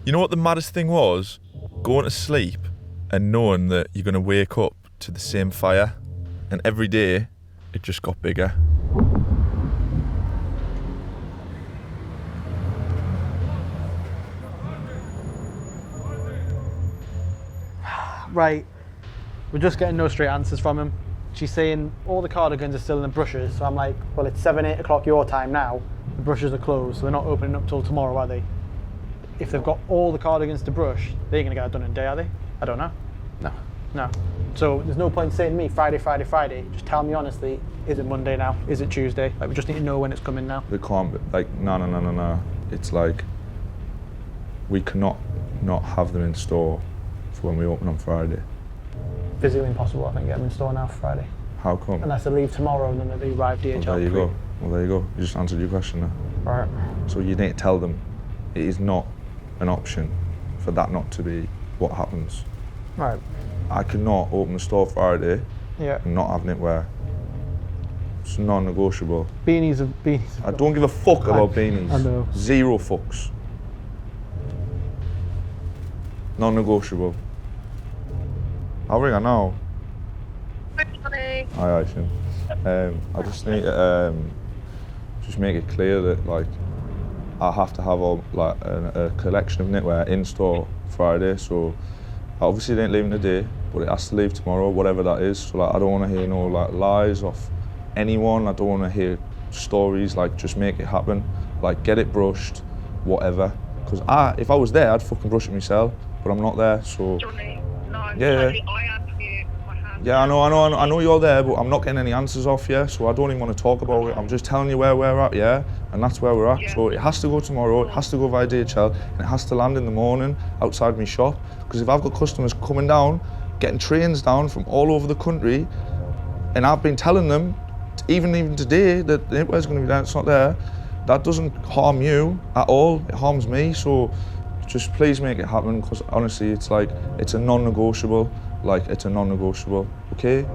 You know what the maddest thing was? Going to sleep and knowing that you're going to wake up to the same fire, and every day it just got bigger. Right, we're just getting no straight answers from him. She's saying all the cardigans are still in the brushes, so I'm like, well, it's 8 o'clock your time now. The brushes are closed, so they're not opening up till tomorrow, are they? If they've got all the cardigans to brush, they ain't gonna get it done in a day, are they? I don't know. No. So there's no point saying to me, Friday. Just tell me honestly, is it Monday now? Is it Tuesday? Like, we just need to know when it's coming now. We can't, like, no. It's like, we cannot not have them in store for when we open on Friday. Physically impossible, I think, get them in store now for Friday. How come? Unless they leave tomorrow and then they arrive DHL. Well, there you go. You just answered your question there. Right. So you need to tell them it is not an option for that not to be what happens. Right. I cannot open the store Friday and not have knitwear. It's non-negotiable. Beanies. I don't give a fuck about beanies. I know. 0 fucks. Non-negotiable. I'll ring her now. Hi, Jonny. Hi, Aishin. I just need to just make it clear that, like, I have to have a collection of knitwear in store Friday. So obviously it ain't leaving today, but it has to leave tomorrow, whatever that is. So, like, I don't want to hear no, like, lies off anyone. I don't want to hear stories. Like, just make it happen. Like, get it brushed, whatever. Because if I was there, I'd fucking brush it myself, but I'm not there. So Jonny, no, yeah. I am here. Yeah, I know you're there, but I'm not getting any answers off you, so I don't even want to talk about it. I'm just telling you where we're at, yeah? And that's where we're at. Yeah. So it has to go tomorrow, it has to go via DHL, and it has to land in the morning outside my shop. Because if I've got customers coming down, getting trains down from all over the country, and I've been telling them, even today, that the knitwear's going to be there, it's not there, that doesn't harm you at all, it harms me. So just please make it happen, because honestly, it's like, it's a non-negotiable. Like, it's a non-negotiable, okay?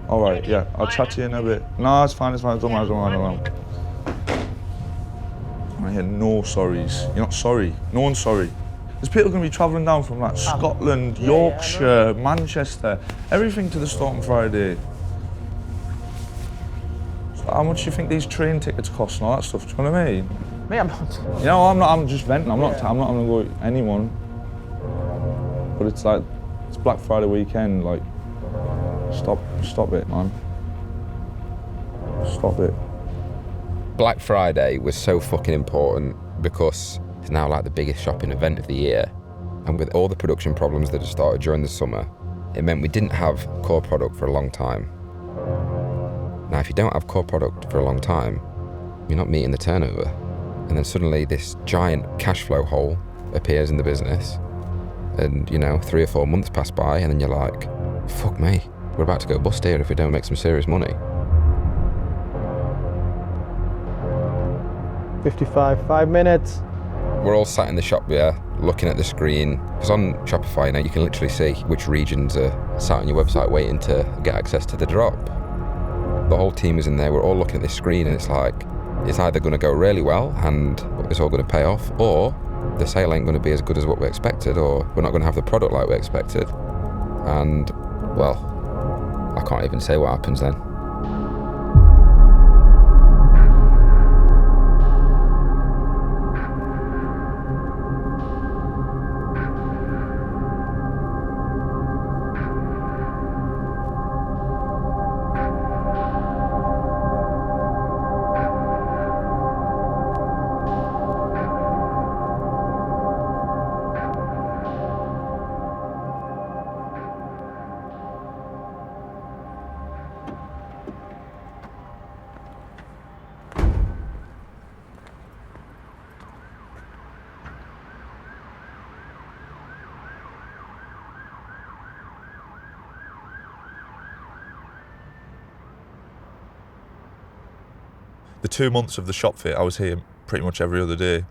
All right, yeah, I'll chat to you in a bit. No, it's fine, don't mind. I hear no sorries. You're not sorry, no one's sorry. There's people going to be travelling down from, like, Scotland, Yorkshire, Manchester, everything to the store on Friday. So how much do you think these train tickets cost and all that stuff, do you know what I mean? Me, I'm not. You know, I'm just venting, I'm not going to go with anyone. But it's like, it's Black Friday weekend, like, stop it, man. Stop it. Black Friday was so fucking important because it's now like the biggest shopping event of the year. And with all the production problems that had started during the summer, it meant we didn't have core product for a long time. Now, if you don't have core product for a long time, you're not meeting the turnover. And then suddenly this giant cash flow hole appears in the business. And, 3 or 4 months pass by and then you're like, fuck me, we're about to go bust here if we don't make some serious money. 5 minutes. We're all sat in the shop there, looking at the screen. Because on Shopify now you can literally see which regions are sat on your website waiting to get access to the drop. The whole team is in there, we're all looking at this screen and it's like, it's either going to go really well and it's all going to pay off, or the sale ain't going to be as good as what we expected, or we're not going to have the product like we expected. And, well, I can't even say what happens then. The 2 months of the shop fit, I was here pretty much every other day.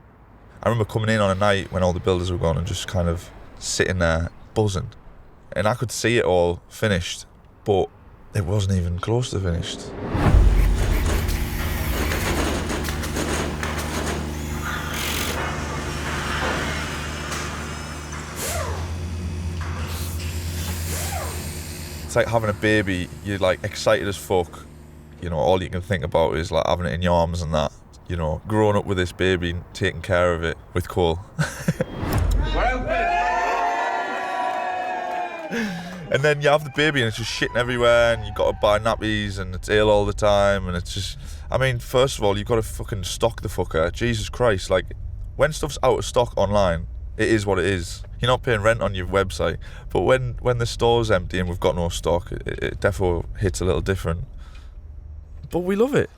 I remember coming in on a night when all the builders were gone and just kind of sitting there buzzing. And I could see it all finished, but it wasn't even close to finished. like having a baby. You're like excited as fuck. You know, all you can think about is like having it in your arms and that. You know, growing up with this baby and taking care of it with Cole. We're open. And then you have the baby and it's just shitting everywhere and you've got to buy nappies and it's ill all the time and it's just... I mean, first of all, you've got to fucking stock the fucker. Jesus Christ, like, when stuff's out of stock online, it is what it is. You're not paying rent on your website. But when the store's empty and we've got no stock, it definitely hits a little different. But we love it.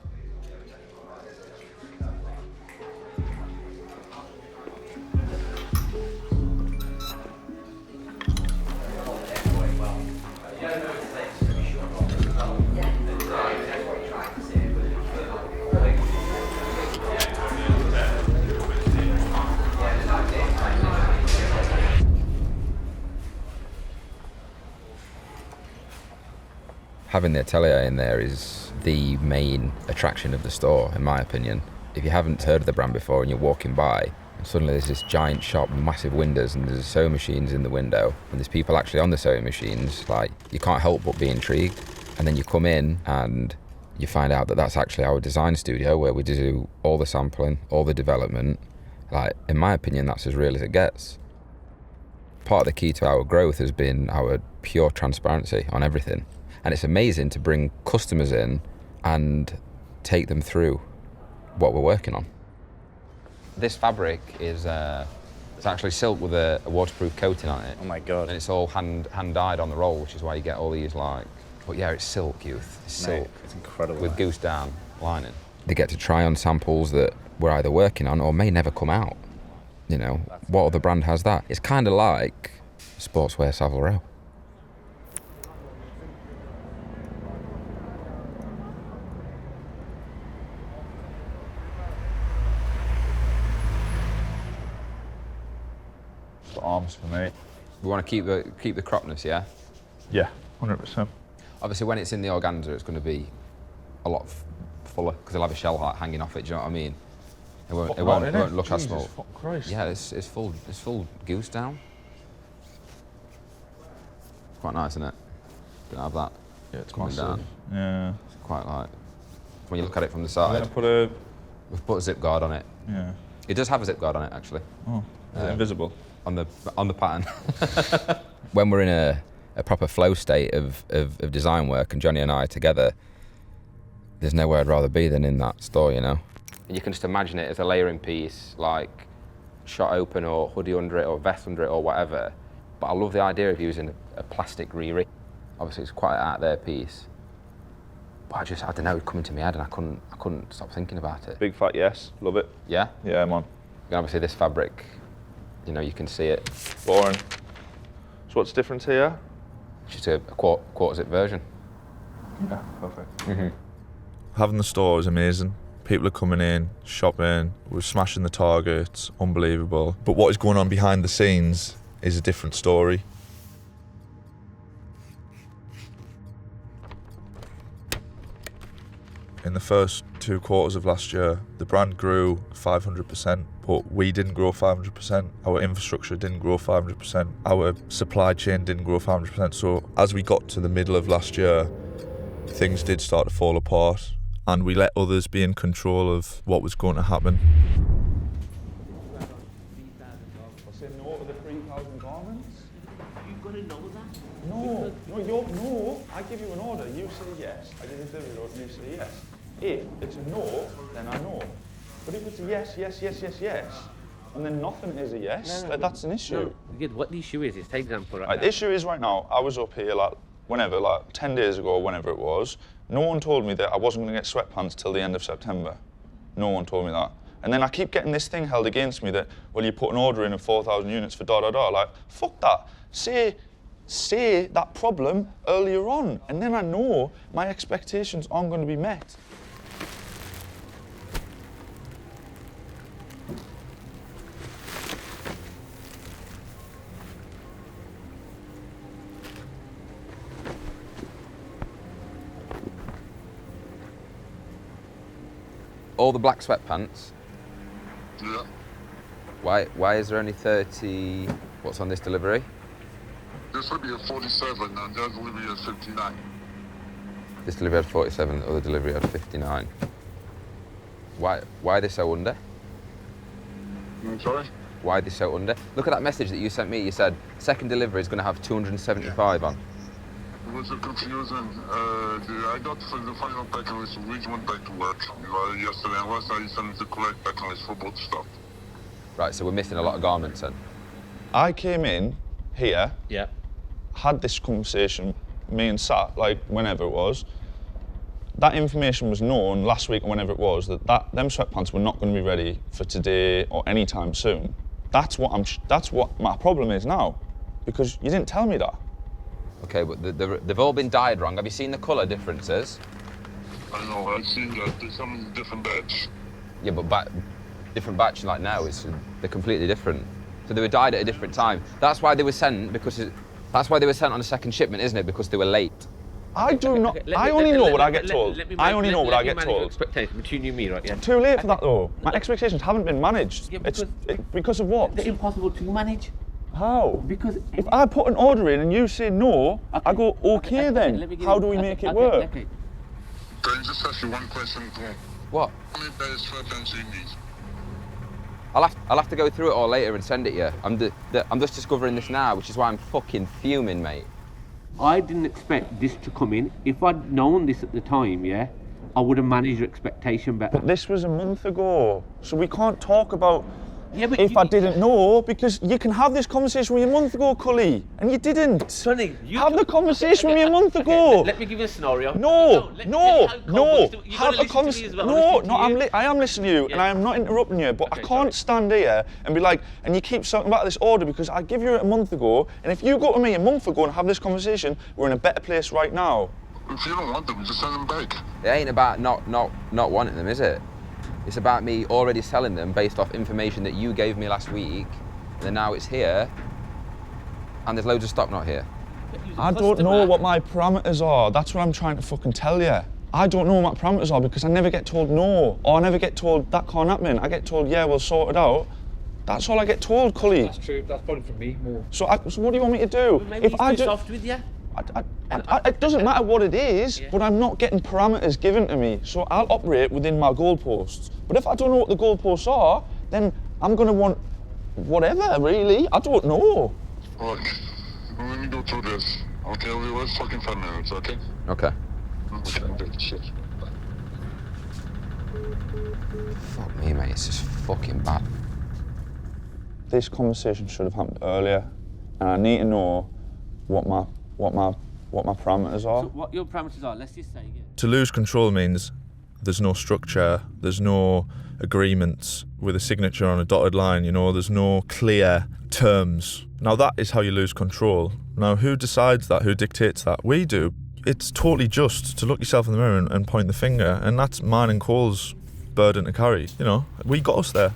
Having the atelier in there is the main attraction of the store, in my opinion. If you haven't heard of the brand before and you're walking by, and suddenly there's this giant shop with massive windows and there's sewing machines in the window and there's people actually on the sewing machines, like, you can't help but be intrigued. And then you come in and you find out that that's actually our design studio where we do all the sampling, all the development. Like, in my opinion, that's as real as it gets. Part of the key to our growth has been our pure transparency on everything. And it's amazing to bring customers in and take them through what we're working on. This fabric is it's actually silk with a waterproof coating on it. Oh my God. And it's all hand dyed on the roll, which is why you get all these like, but yeah, it's silk, youth. It's silk. Mate, it's incredible. With goose down lining. They get to try on samples that we're either working on or may never come out. You know, what other brand has that? It's kind of like Sportswear Savile Row. Arms for me. We want to keep the cropness, yeah? Yeah, 100%. Obviously, when it's in the organza, it's going to be a lot fuller because it'll have a shell hanging off it. Do you know what I mean? It won't look as small. Christ. Yeah, it's full goose down. Quite nice, isn't it? Don't have that. Yeah, it's coming massive. down. Yeah. It's quite like when you look at it from the I'm side. gonna We've put a zip guard on it. Yeah. It does have a zip guard on it, actually. Oh, is it invisible? On the pattern. When we're in a proper flow state of design work and Jonny and I together, there's nowhere I'd rather be than in that store, you know? And you can just imagine it as a layering piece, like shot open or hoodie under it or vest under it or whatever. But I love the idea of using a plastic riri. Obviously it's quite an out there piece. But I don't know, it come into my head and I couldn't stop thinking about it. Big fat yes, love it. Yeah? Yeah, man. And obviously this fabric, you know, you can see it. Boring. So what's different here? Just a quarter zip version. Yeah, perfect. Having the store is amazing. People are coming in, shopping, we're smashing the targets, unbelievable. But what is going on behind the scenes is a different story. In the first 2 quarters of last year, the brand grew 500%, but we didn't grow 500%. Our infrastructure didn't grow 500%. Our supply chain didn't grow 500%. So as we got to the middle of last year, things did start to fall apart, and we let others be in control of what was going to happen. Say no to the 3,000 garments? You've got to know that. No, I give you an order, you say yes, I give you the delivery order, you say yes. If it's a no, then I know. But if it's a yes, and then nothing is a yes, that's an issue. No, what the issue is take example The issue is right now, I was up here like 10 days ago, whenever it was, no one told me that I wasn't going to get sweatpants till the end of September. No one told me that. And then I keep getting this thing held against me that, well, you put an order in of 4,000 units for like, fuck that. Say that problem earlier on, and then I know my expectations aren't going to be met. All the black sweatpants. Yeah. Why is there only 30? What's on this delivery? this will be at 47 and their delivery at 59. This delivery had 47, the other delivery had 59. Why are they so under? I'm sorry? Why are they so under? Look at that message that you sent me. You said second delivery is going to have 275 on. It was a confusion. I got the final packing list. Which went back to work yesterday, and last night you sent the correct packing list for both stuff. Right, so we're missing a lot of garments then. I came in here, Yeah. had this conversation, me and Sat, like whenever it was. That information was known last week or whenever it was that them sweatpants were not going to be ready for today or any time soon. That's what my problem is now, because you didn't tell me that. Okay, but they've all been dyed wrong. Have you seen the colour differences? I know, I've seen that. There's some different batch. Yeah, but different batch like now, they're completely different. So they were dyed at a different time. That's why they were sent, that's why they were sent on a second shipment, isn't it? Because they were late. I do not. I only know what I get told. I only know what I get told. Expectation between you and me, right? Yeah. Too late for that though. My expectations haven't been managed. Yeah, because of what? They're impossible to manage. How? Because if I put an order in and you say no, okay. I go okay then. How do we make it work? Can I just ask you one question? What? How many pairs of sweatpants do you need? I'll have to go through it all later and send it you. I'm just discovering this now, which is why I'm fucking fuming, mate. I didn't expect this to come in. If I'd known this at the time, yeah, I would have managed your expectation better. But this was a month ago, so we can't talk about but I didn't know, because you can have this conversation with me a month ago, Kully, and you didn't. Sonny, have the conversation with me a month ago. Let me give you a scenario. No. Have a conversation. I am listening to you, and I am not interrupting you, but I can't stand here and be like, and you keep talking about this order because I give you it a month ago, and if you go to me a month ago and have this conversation, we're in a better place right now. If you don't want them, just send them back. It ain't about not wanting them, is it? It's about me already selling them based off information that you gave me last week, and then now it's here, and there's loads of stock not here. I don't know what my parameters are. That's what I'm trying to fucking tell you. I don't know what my parameters are because I never get told no, or I never get told that can't happen. I get told, yeah, we'll sort it out. That's all I get told, Kully. That's true. That's probably from me more. So what do you want me to do? Maybe if I do soft with you. It doesn't matter what it is, but I'm not getting parameters given to me, so I'll operate within my goalposts. But if I don't know what the goalposts are, then I'm going to want whatever, really. I don't know. Look, let me go through this. I'll tell you what's fucking 5 minutes, okay? Okay. Shit. Fuck me, mate. It's just fucking bad. This conversation should have happened earlier, and I need to know what my parameters are. So what your parameters are, let's just say, yeah. To lose control means there's no structure, there's no agreements with a signature on a dotted line, you know, there's no clear terms. Now that is how you lose control. Now who decides that? Who dictates that? We do. It's totally just to look yourself in the mirror and point the finger, and that's mine and Cole's burden to carry. You know, we got us there.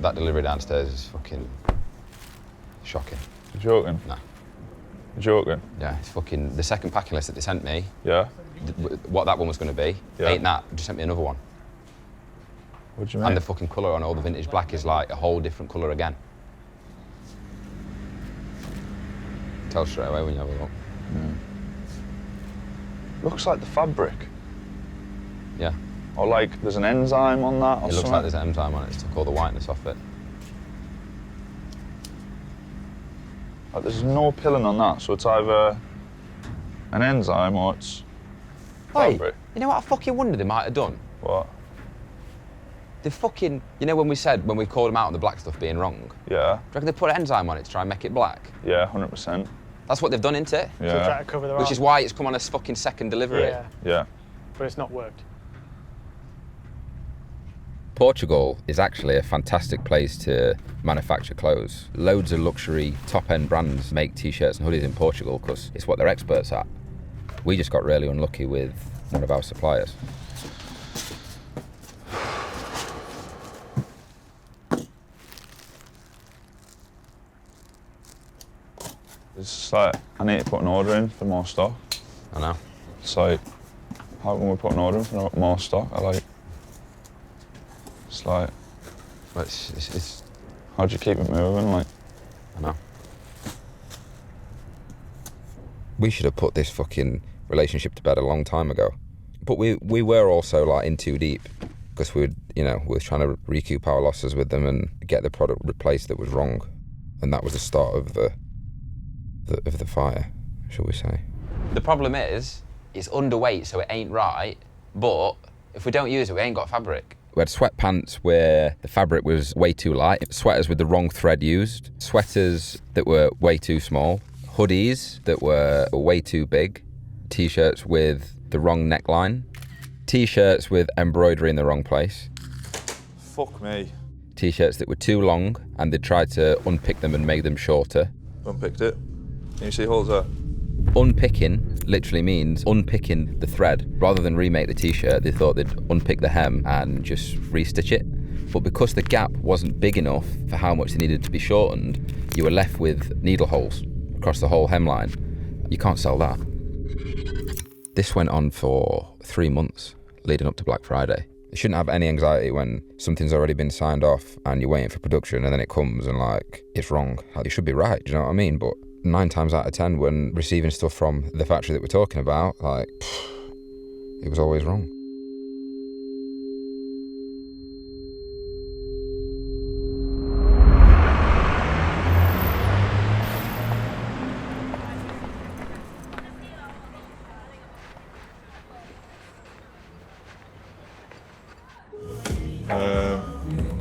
That delivery downstairs is fucking shocking. You're joking? Nah. You're joking? Yeah, it's fucking the second packing list that they sent me. Yeah. What that one was going to be, ain't that? Just sent me another one. What do you mean? And the fucking colour on all the vintage black is like a whole different colour again. Tell straight away when you have a look. Looks like the fabric. Yeah. Or like there's an enzyme on that or It looks something. like there's an enzyme on it. It's took all the whiteness off it. Like there's no pilling on that, so it's either an enzyme or it's fabric. You know what I fucking wonder they might have done? What? They fucking, you know when we called them out on the black stuff being wrong? Yeah. Do you reckon they put an enzyme on it to try and make it black? Yeah, 100%. That's what they've done, isn't it? Yeah. So try to cover their Which is why it's come on a fucking second delivery. Yeah. Yeah. But it's not worked. Portugal is actually a fantastic place to manufacture clothes. Loads of luxury, top-end brands make t-shirts and hoodies in Portugal because it's what they're experts at. We just got really unlucky with one of our suppliers. It's just like, I need to put an order in for more stock. I know. It's like, how can we put an order in for more stock? It's like, But it's how do you keep it moving? Like, I know. We should have put this fucking relationship to bed a long time ago. But we were also like in too deep because we were trying to recoup our losses with them and get the product replaced that was wrong. And that was the start of the fire, shall we say. The problem is, it's underweight, so it ain't right, but if we don't use it, we ain't got fabric. We had sweatpants where the fabric was way too light, sweaters with the wrong thread used, sweaters that were way too small, hoodies that were way too big, t-shirts with the wrong neckline, t-shirts with embroidery in the wrong place, fuck me. t-shirts that were too long and they tried to unpick them and make them shorter. Unpicked it. Can you see holes there? Unpicking literally means unpicking the thread. Rather than remake the t-shirt, they thought they'd unpick the hem and just restitch it. But because the gap wasn't big enough for how much they needed to be shortened, you were left with needle holes across the whole hemline. You can't sell that. This went on for 3 months leading up to Black Friday. You shouldn't have any anxiety when something's already been signed off and you're waiting for production and then it comes and like, it's wrong. Like, you should be right, do you know what I mean? But 9 times out of 10 when receiving stuff from the factory that we're talking about, like, it was always wrong.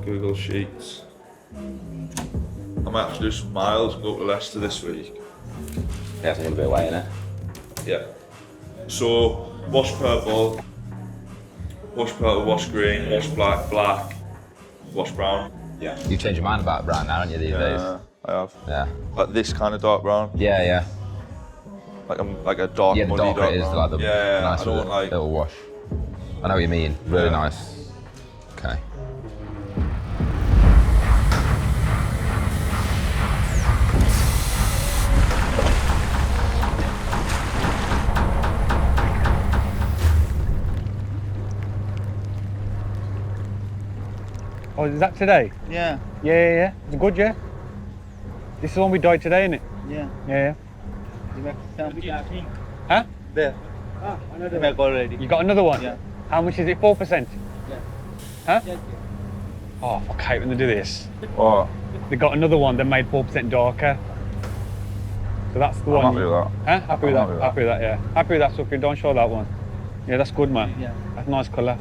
Google Sheets. I might have to do some miles and go to Leicester this week. Yeah, it's a little bit away, innit? Yeah. So, wash purple, wash green, wash black, wash brown. Yeah. You've changed your mind about brown now, haven't you, these days? I have. Yeah. Like this kind of dark brown. Yeah. Like a dark, Yeah, the muddy darker dark it is, brown. like the I nicer don't like. little wash. I know what you mean. Really Yeah. nice. Okay. Oh, is that today? Yeah, Yeah. It's good, yeah? This is the one we dyed today, innit? yeah. Yeah. You make some. Huh? There. You make already. You got another one? Yeah. How much is it? 4%? Yeah. Huh? Yeah. Oh, fuck, I hate when they do this. Oh, They got another one that made 4% darker. So that's the I'm one. happy with that. Huh? Happy with I'm that? Happy with that, yeah. Happy with that, Sophie. Don't show that one. Yeah, that's good, man. Yeah. That's a nice colour.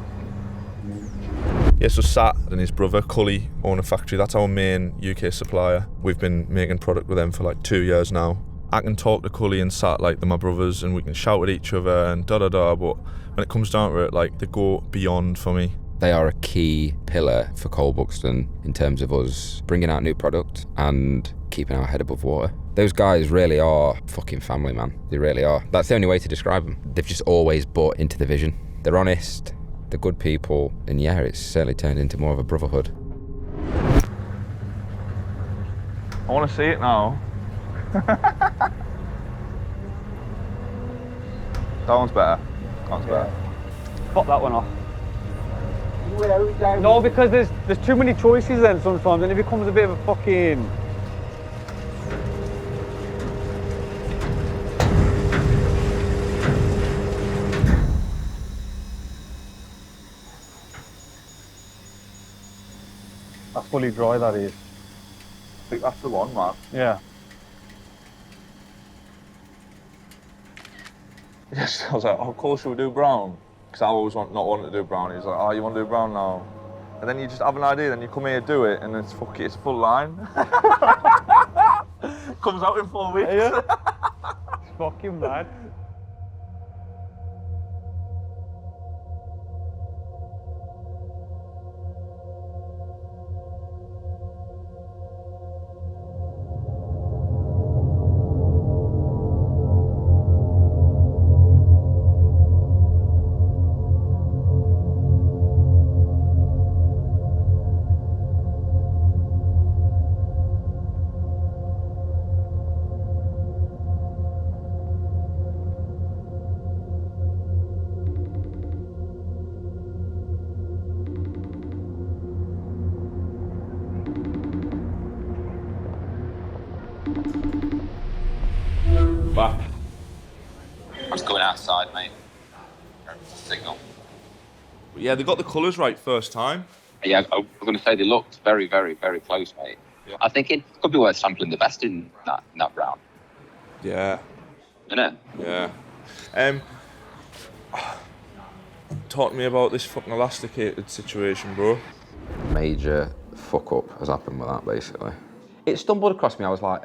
Yeah, so Sat and his brother Kully own a factory. That's our main UK supplier. We've been making product with them for like 2 years now. I can talk to Kully and Sat like they're my brothers and we can shout at each other and da-da-da, but when it comes down to it, like, they go beyond for me. They are a key pillar for Coal Buxton in terms of us bringing out new product and keeping our head above water. Those guys really are fucking family, man. They really are. That's the only way to describe them. They've just always bought into the vision. They're honest, they're good people, and yeah, it's certainly turned into more of a brotherhood. I want to see it now. That one's better. That one's better. Pop that one off. No, because there's too many choices then sometimes, and it becomes a bit of a fucking. That's fully dry, that is. I think that's the one, man. Yeah. Yes, I was like, of course should we do brown? Because I always not wanting to do brown. He's like, oh, you want to do brown now? And then you just have an idea, then you come here, do it, and then it's full line. Comes out in 4 weeks. Yeah. It's fucking mad. Back. I'm just going outside, mate. Signal. But yeah, they got the colours right first time. Yeah, I was going to say they looked very, very, very close, mate. Yeah. I think it could be worth sampling the best in that round. Yeah. Isn't it? Yeah. Talk to me about this fucking elasticated situation, bro. Major fuck up has happened with that, basically. It stumbled across me. I was like,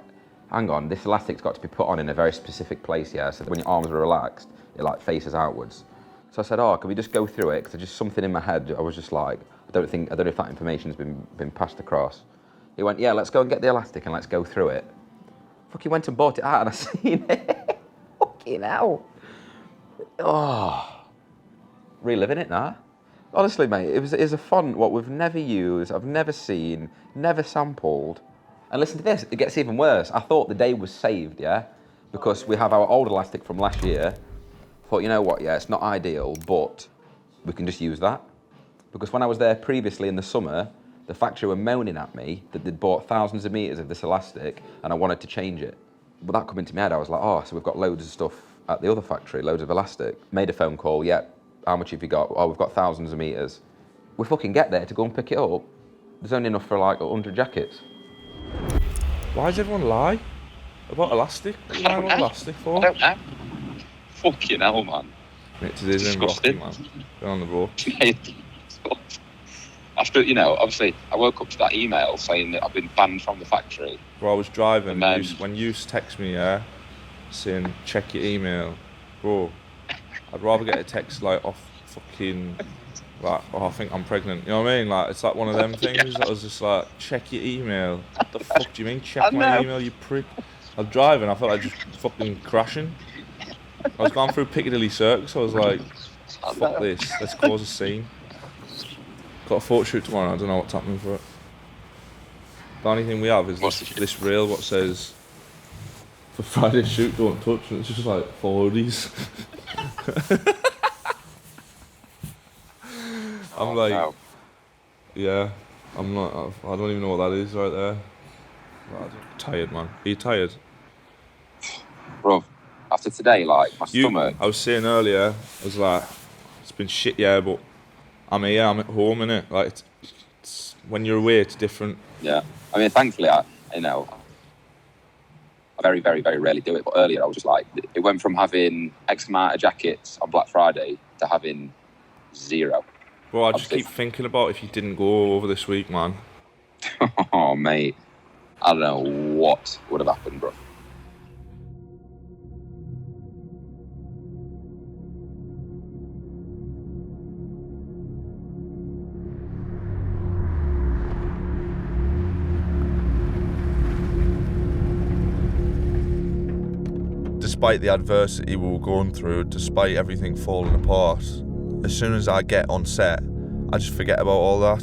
hang on, this elastic's got to be put on in a very specific place, yeah, so that when your arms are relaxed, it like faces outwards. So I said, can we just go through it? Because there's just something in my head. I was just like, I don't know if that information's been passed across. He went, yeah, let's go and get the elastic and let's go through it. Fucking went and bought it out and I seen it. Fucking hell. Oh, reliving it now. Honestly, mate, it was a font what we've never used, I've never seen, never sampled. And listen to this, it gets even worse. I thought the day was saved, yeah? Because we have our old elastic from last year. Thought, you know what, yeah, it's not ideal, but we can just use that. Because when I was there previously in the summer, the factory were moaning at me that they'd bought thousands of metres of this elastic and I wanted to change it. But that come into my head, I was like, so we've got loads of stuff at the other factory, loads of elastic. Made a phone call, yeah, how much have you got? We've got thousands of metres. We fucking get there to go and pick it up. There's only enough for like 100 jackets. Why does everyone lie about elastic? What are you lying about elastic for? I don't know. Fucking hell, man. Mate, today's Disgusting. rocky, man. Been on the road. After, obviously, I woke up to that email saying that I've been banned from the factory. Bro, I was driving, then, when you text me, yeah, saying, check your email, bro, I'd rather get a text, like, off fucking, like, I think I'm pregnant, you know what I mean? Like, it's like one of them things. I was just like, check your email. What the fuck do you mean, check my email, you prick? I was driving, I felt like just fucking crashing. I was going through Piccadilly Circus, I was like, fuck this, let's cause a scene. Got a photo shoot tomorrow, I don't know what's happening for it. The only thing we have is this rail what says, for Friday's shoot, don't touch, and it's just like 40s. I'm like, no. Yeah, I'm not, I don't even know what that is right there. I'm tired, man. Are you tired? Bro, after today, like, my stomach... I was saying earlier, I was like, it's been shit, yeah, but I'm here, I'm at home, innit? Like, it's when you're away, it's different. Yeah. I mean, thankfully, I very, very, very rarely do it, but earlier I was just like, it went from having X amount of jackets on Black Friday to having 0. Bro, I just keep thinking about if you didn't go over this week, man. Oh, mate. I don't know what would have happened, bro. Despite the adversity we were going through, despite everything falling apart, as soon as I get on set, I just forget about all that.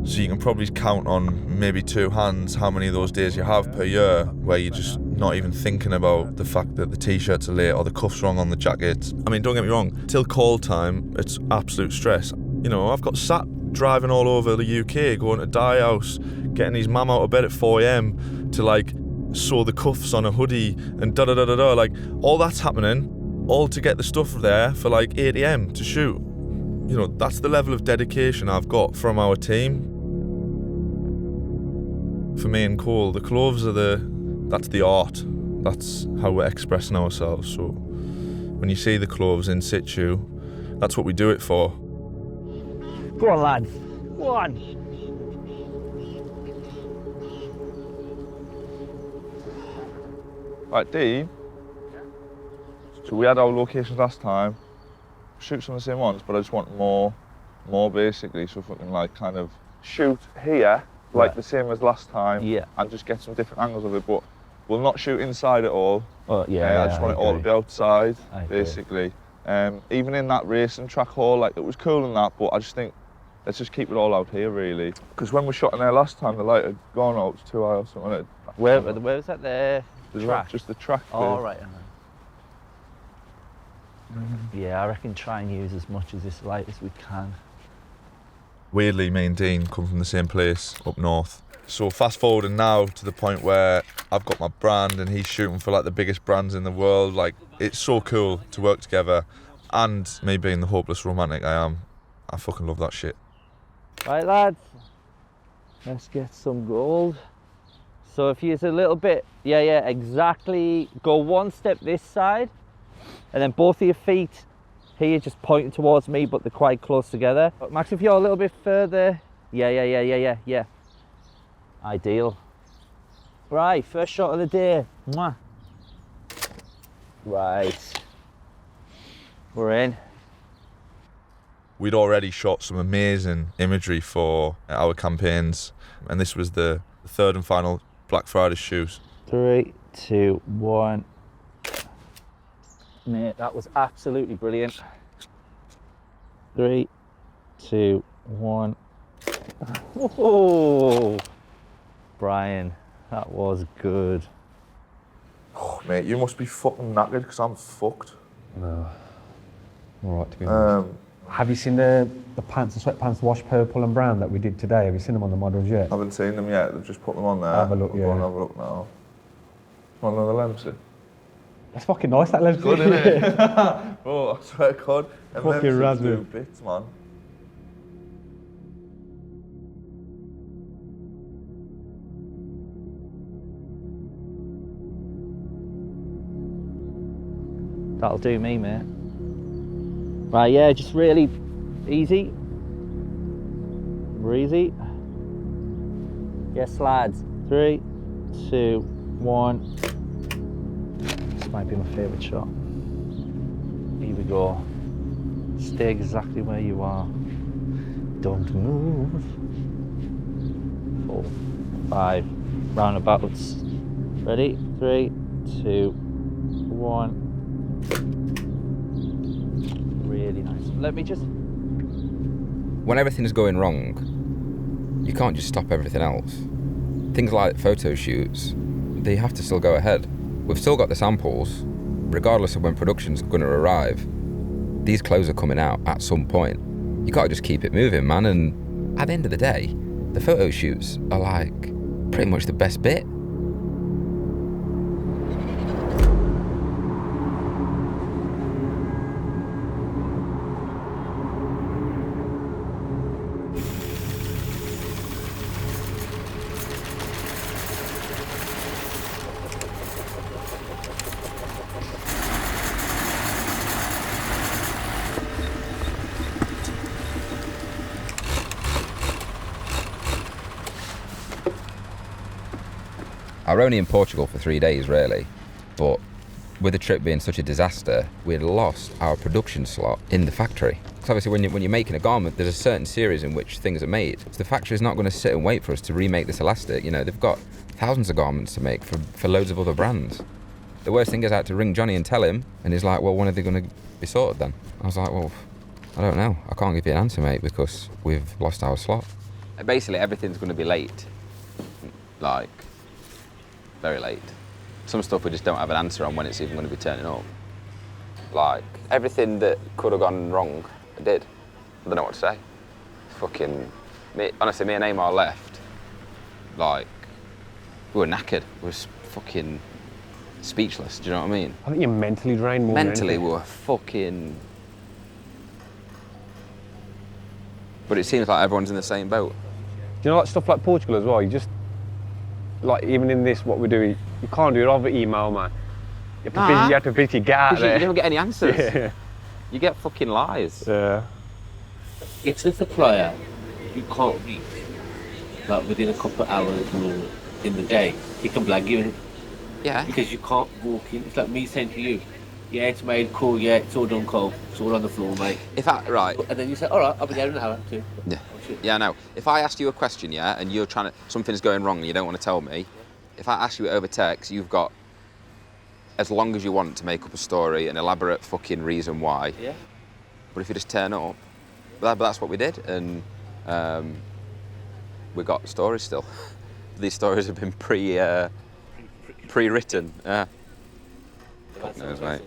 So you can probably count on maybe 2 hands how many of those days you have per year where you're just not even thinking about the fact that the t-shirts are late or the cuff's wrong on the jacket. I mean, don't get me wrong, till call time, it's absolute stress. You know, I've got sat driving all over the UK, going to dye house, getting his mum out of bed at 4 a.m. to like sew the cuffs on a hoodie and da-da-da-da-da, like all that's happening, all to get the stuff there for like 8 a.m. to shoot. You know, that's the level of dedication I've got from our team. For me and Cole, the clothes are that's the art. That's how we're expressing ourselves. So when you see the clothes in situ, that's what we do it for. Go on, lads. Go on. Right, Dean. So we had our locations last time. Shoot some of the same ones, but I just want more basically. So if we can like kind of shoot here, like the same as last time, and just get some different angles of it. But we'll not shoot inside at all. I just want it all to be outside, basically. Even in that racing track hall, like it was cool and that, but I just think let's just keep it all out here, really. Because when we shot in there last time, the light had gone out, it was too high or something. Where was that there? Track? Just the track. Oh, right. Yeah, I reckon try and use as much of this light as we can. Weirdly, me and Dean come from the same place up north, So fast forwarding now to the point where I've got my brand and he's shooting for like the biggest brands in the world. Like, it's so cool to work together. And me being the hopeless romantic I am, I fucking love that shit. Right, lads, let's get some gold. So if you're a little bit, yeah, exactly. Go one step this side, and then both of your feet here just pointing towards me, but they're quite close together. But Max, if you're a little bit further, yeah. Ideal. Right, first shot of the day. Mwah. Right. We're in. We'd already shot some amazing imagery for our campaigns, and this was the third and final Black Friday shoot. 3, 2, 1. Mate, that was absolutely brilliant. 3, 2, 1. Oh, Brian, that was good. Oh, mate, you must be fucking knackered because I'm fucked. No. All right, to be honest. Have you seen the pants, the sweatpants wash purple and brown that we did today? Have you seen them on the models yet? I haven't seen them yet, they've just put them on there. Have a look, We'll go and have a look now. Want another lens? That's fucking nice, that lens. Good, isn't it? Oh, I swear to God. And fucking lenses do razzle. bits, man. That'll do me, mate. Right, yeah, just really easy. Breezy. Yes, lads. 3, 2, 1. This might be my favourite shot. Here we go. Stay exactly where you are. Don't move. 4, 5. Roundabouts. Ready? 3, 2, 1. Really nice. Let me just... When everything's going wrong, you can't just stop everything else. Things like photo shoots, they have to still go ahead. We've still got the samples, regardless of when production's going to arrive. These clothes are coming out at some point. You gotta just keep it moving, man, and at the end of the day, the photo shoots are like pretty much the best bit. I were only in Portugal for 3 days, really, but with the trip being such a disaster, we had lost our production slot in the factory. So obviously when you're making a garment, there's a certain series in which things are made. So the factory's not going to sit and wait for us to remake this elastic. You know, they've got thousands of garments to make for loads of other brands. The worst thing is I had to ring Jonny and tell him, and he's like, well, when are they going to be sorted then? I was like, well, I don't know. I can't give you an answer, mate, because we've lost our slot. Basically, everything's going to be late. Like, very late. Some stuff we just don't have an answer on when it's even going to be turning up. Like, everything that could have gone wrong, it did. I don't know what to say. Fucking, honestly, me and Amar left, like, we were knackered. We were fucking speechless, do you know what I mean? I think you're mentally drained more Mentally, than we were fucking... But it seems like everyone's in the same boat. Do you know, like stuff like Portugal as well, you just, like even in this, what we're doing, you can't do it over email, man. You have to physically get out there. You don't get any answers. Yeah. You get fucking lies. Yeah. It's a supplier you can't reach, but within a couple of hours or in the day, he can blag you. Yeah. Because you can't walk in. It's like me saying to you, yeah, it's made, cool, yeah, it's all done, cool, it's all on the floor, mate. Right. And then you say, all right, I'll be there in an hour too. Yeah. Yeah, I know. If I asked you a question, yeah, and you're trying to, something's going wrong and you don't want to tell me, if I ask you it over text, you've got as long as you want to make up a story, an elaborate fucking reason why. Yeah. But if you just turn up, but that's what we did, and we got stories still. These stories have been pre-written. Yeah. Fuck knows, mate.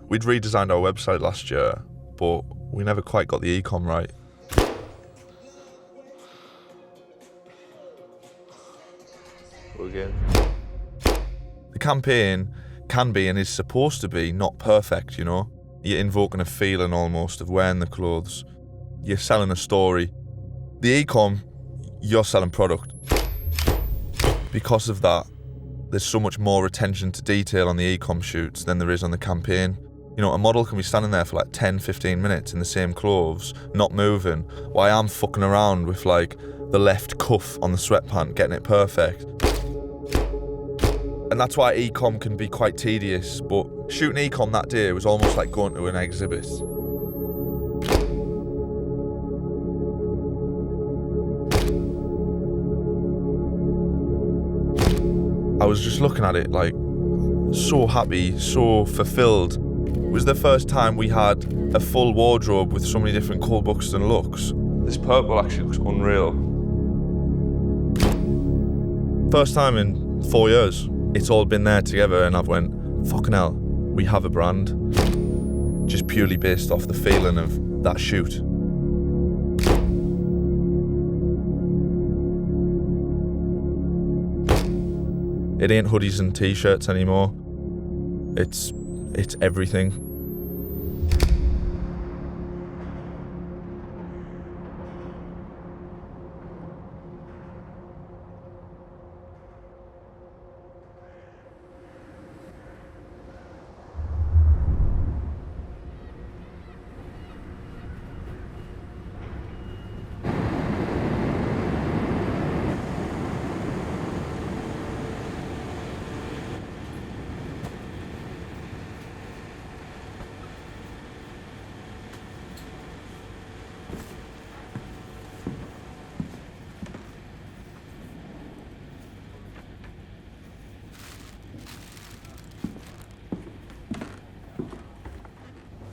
We'd redesigned our website last year, but we never quite got the e-com right. Again. The campaign can be and is supposed to be not perfect, you know? You're invoking a feeling almost of wearing the clothes. You're selling a story. The e-com, you're selling product. Because of that, there's so much more attention to detail on the e-com shoots than there is on the campaign. You know, a model can be standing there for like 10, 15 minutes in the same clothes, not moving, while I'm fucking around with like the left cuff on the sweatpant, getting it perfect. And that's why e-com can be quite tedious, but shooting e-com that day was almost like going to an exhibit. I was just looking at it like, so happy, so fulfilled. It was the first time we had a full wardrobe with so many different Cole Buxton looks. This purple actually looks unreal. First time in 4 years. It's all been there together and I've went, fucking hell, we have a brand. Just purely based off the feeling of that shoot. It ain't hoodies and t-shirts anymore. It's everything.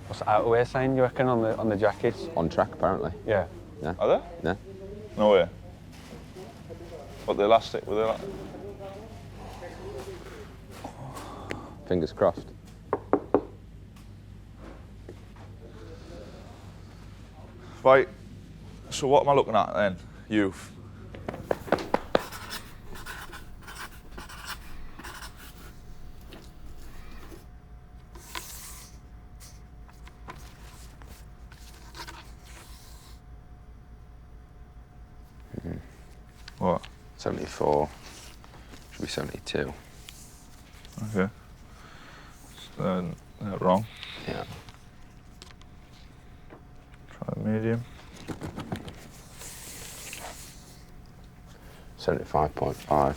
What's outerwear saying, you reckon, on the jackets? On track, apparently. Yeah. Yeah. Are they? Yeah. No way. But the elastic, were they like... Fingers crossed. Right, so what am I looking at then? Youth. What? 74. Should be 72. Okay. So, wrong. Yeah. Try the medium. 75.5.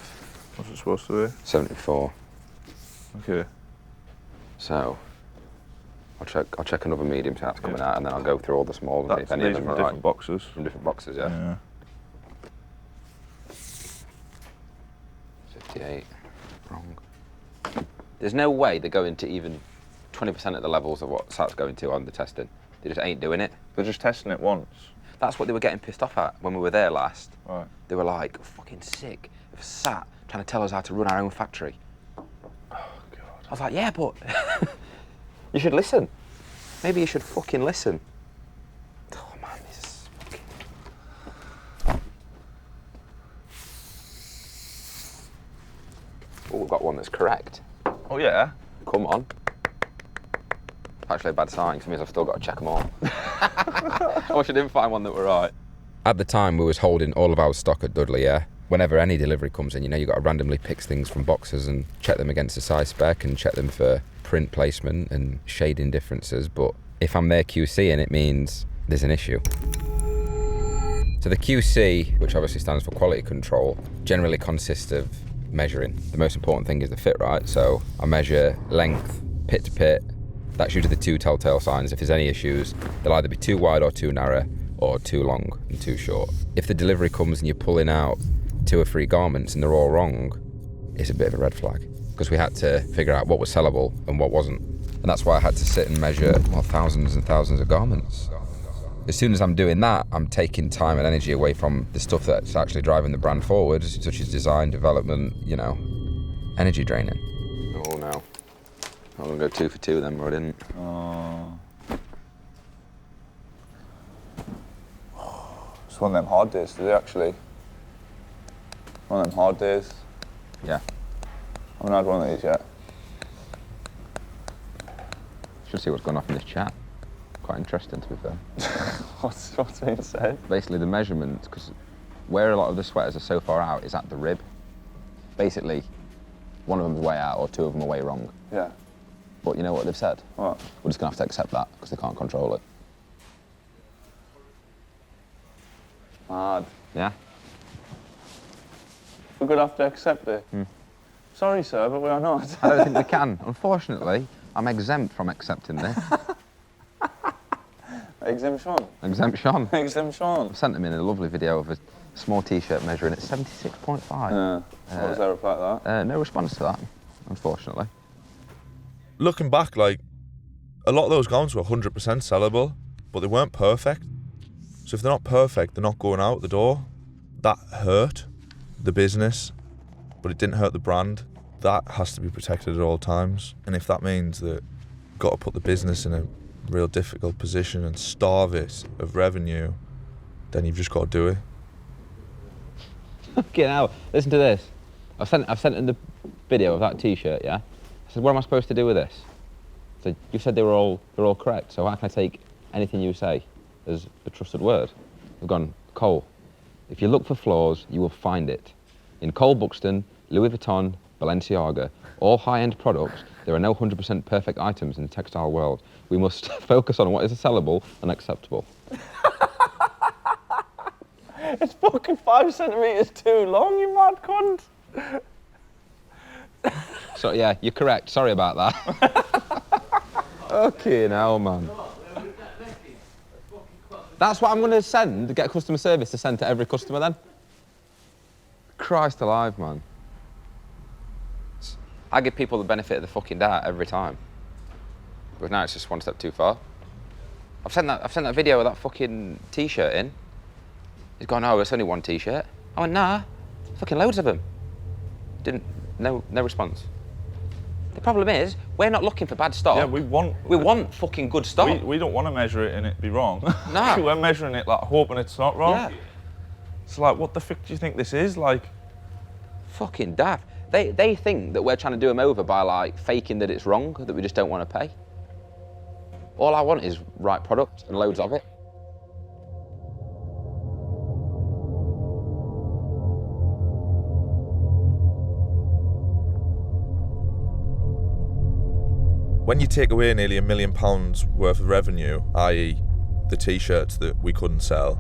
What's it supposed to be? 74. Okay. So I'll check another medium so that's coming out, and then I'll go through all the smalls and see if any of These them are are from right. different boxes. From different boxes, yeah. Yeah. 58. Wrong. There's no way they're going to even 20% of the levels of what Sat's going to on the testing. They just ain't doing it. They're just testing it once. That's what they were getting pissed off at when we were there last. Right. They were like, fucking sick of Sat trying to tell us how to run our own factory. Oh, God. I was like, yeah, but you should listen. Maybe you should fucking listen. Oh, man, this is fucking... Oh, we've got one that's correct. Oh, yeah? Come on. Actually a bad sign, because it means I've still got to check them all. I wish I didn't find one that were right. At the time, we was holding all of our stock at Dudley, yeah? Whenever any delivery comes in, you know, you've got to randomly pick things from boxes and check them against the size spec and check them for print placement and shading differences. But if I'm there QCing, it means there's an issue. So the QC, which obviously stands for quality control, generally consists of measuring. The most important thing is the fit, right? So I measure length, pit to pit. That's usually the two telltale signs. If there's any issues, they'll either be too wide or too narrow, or too long and too short. If the delivery comes and you're pulling out 2 or 3 garments and they're all wrong, it's a bit of a red flag, because we had to figure out what was sellable and what wasn't. And that's why I had to sit and measure, well, thousands and thousands of garments. As soon as I'm doing that, I'm taking time and energy away from the stuff that's actually driving the brand forward, such as design, development, you know, energy draining. Oh no. I'm gonna go 2 for 2 then, but I didn't. Oh. It's one of them hard days today, actually. One of them hard days. Yeah. I haven't had one of these yet. Should see what's going off in this chat. Quite interesting, to be fair. What's being said? Basically, the measurement, because where a lot of the sweaters are so far out is at the rib. Basically, one of them's way out or 2 of them are way wrong. Yeah. But you know what they've said? What? We're just gonna have to accept that because they can't control it. Hard. Yeah? We're gonna have to accept it. Sorry, sir, but we are not. I don't think we can. Unfortunately, I'm exempt from accepting this. Exemption. Exemption. Exemption. I've sent them in a lovely video of a small t-shirt measuring at 76.5. What was their reply to that? No response to that, unfortunately. Looking back, like, a lot of those gowns were 100% sellable, but they weren't perfect. So if they're not perfect, they're not going out the door. That hurt the business, but it didn't hurt the brand. That has to be protected at all times. And if that means that you've got to put the business in a real difficult position and starve it of revenue, then you've just got to do it. Okay, now listen to this. I've sent in the video of that t-shirt, yeah? I said, what am I supposed to do with this? So you said they're all correct, so how can I take anything you say as a trusted word? I've gone, Cole, if you look for flaws, you will find it. In Cole Buxton, Louis Vuitton, Balenciaga, all high-end products, there are no 100% perfect items in the textile world. We must focus on what is sellable and acceptable. It's fucking 5 centimetres too long, you mad cunt. So yeah, you're correct. Sorry about that. Okay, now, man. That's what I'm going to send, get customer service to send to every customer then. Christ alive, man. I give people the benefit of the fucking doubt every time. But now it's just one step too far. I've sent that video of that fucking t-shirt in. He's gone, oh, it's only one t-shirt. I went, nah, fucking loads of them. No response. The problem is, we're not looking for bad stock. Yeah, we want fucking good stock. We don't want to measure it and it be wrong. No. We're measuring it like hoping it's not wrong. Yeah. It's like, what the fuck do you think this is? Like, fucking daft. They think that we're trying to do them over by like faking that it's wrong, that we just don't want to pay. All I want is right product and loads of it. When you take away nearly £1 million worth of revenue, i.e. the t-shirts that we couldn't sell,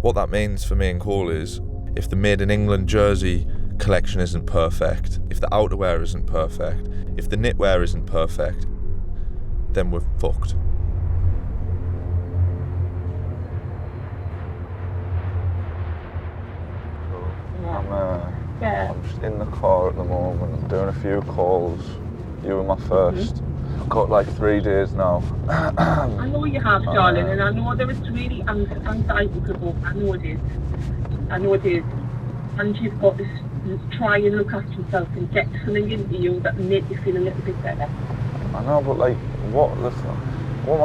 what that means for me and Cole is, if the Made in England jersey collection isn't perfect, if the outerwear isn't perfect, if the knitwear isn't perfect, then we're fucked. I'm just in the car at the moment. I'm doing a few calls. You were my first. I've got like 3 days now. I know you have, darling, and I know there is really anxiety to go. I know it is. And you've got to try and look after yourself and get something into you that make you feel a little bit better. I know, but like, what am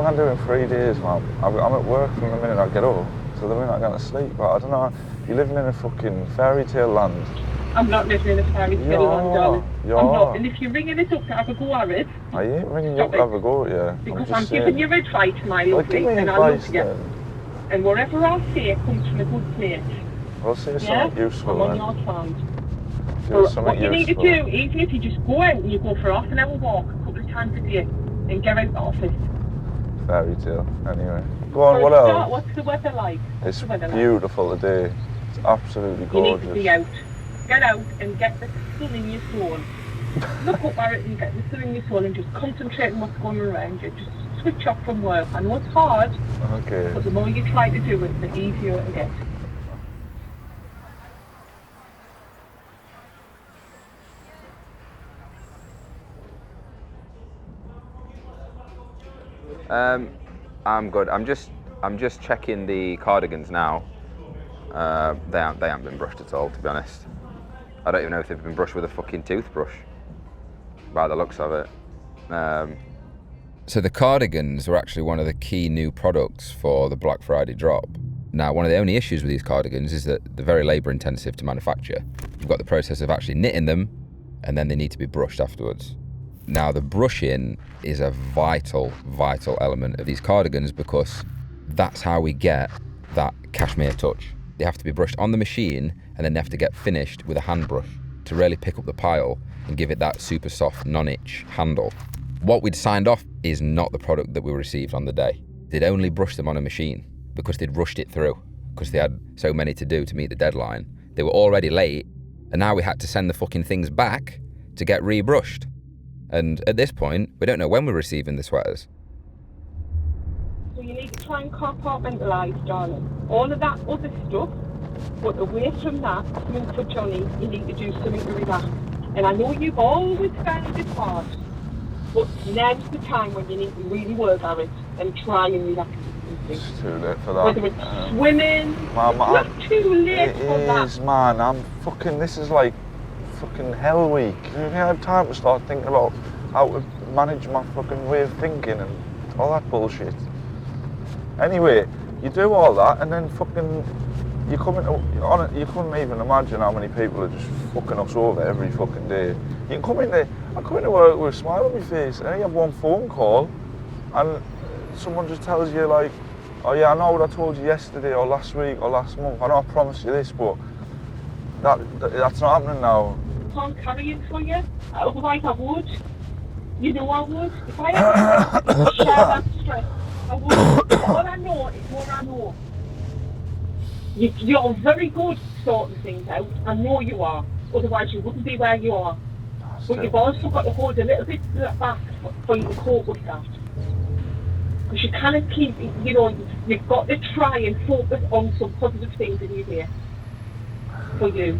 I going to do in 3 days, man? I'm at work from the minute I get up to the minute I go to sleep. But I don't know, you're living in a fucking fairy tale land. I'm not living in a fairy tale land, darling. I'm not. And if you're ringing it up to have a go at it... I ain't ringing you up to have a go at you. Because I'm giving you advice, my lovely, and I love you. And whatever I say comes from a good place. I'll say something useful I'm on your side. Well, what you need to do, even if you just go out and you go for a half an hour walk a couple of times a day and get out of the office. Fairy tale, anyway. Go on, what else? What's the weather like? It's beautiful today. It's absolutely gorgeous. You need to be out. Get out and get the sun in your soul. Look up at it and get the sun in your soul and just concentrate on what's going around you. Just switch off from work. I know it's hard, okay, but the more you try to do it, the easier it gets. I'm good. I'm just checking the cardigans now. They haven't been brushed at all, to be honest. I don't even know if they've been brushed with a fucking toothbrush, by the looks of it. So the cardigans were actually one of the key new products for the Black Friday drop. Now, one of the only issues with these cardigans is that they're very labour intensive to manufacture. You've got the process of actually knitting them, and then they need to be brushed afterwards. Now, the brushing is a vital element of these cardigans because that's how we get that cashmere touch. They have to be brushed on the machine, and then they have to get finished with a hand brush to really pick up the pile and give it that super soft, non-itch handle. What we'd signed off is not the product that we received on the day. They'd only brushed them on a machine because they'd rushed it through, because they had so many to do to meet the deadline. They were already late, and now we had to send the fucking things back to get rebrushed. And at this point, we don't know when we're receiving the sweaters. So you need to try and compartmentalise, darling. All of that other stuff, but away from that, something for Jonny, you need to do something to relax. And I know you've always found it hard, but now's the time when you need to really work at it and try and relax. It's too late for that. Whether it's swimming, it's not too late for that. It is, man. This is like fucking hell week. I have time to start thinking about how to manage my fucking way of thinking and all that bullshit. Anyway, you do all that and then fucking you couldn't even imagine how many people are just fucking us over every fucking day. You can I come into work with a smile on my face and then you have one phone call and someone just tells you like, oh yeah, I know what I told you yesterday or last week or last month. I know I promised you this, but that's not happening now. I can't carry it for you, otherwise I would. You know I would. If I had to share that stress, I would. What I know is what I know. You're very good at sorting things out. I know you are. Otherwise you wouldn't be where you are. But you've also got to hold a little bit back for you to cope with that. Because you cannot keep, you've got to try and focus on some positive things in your day. For you.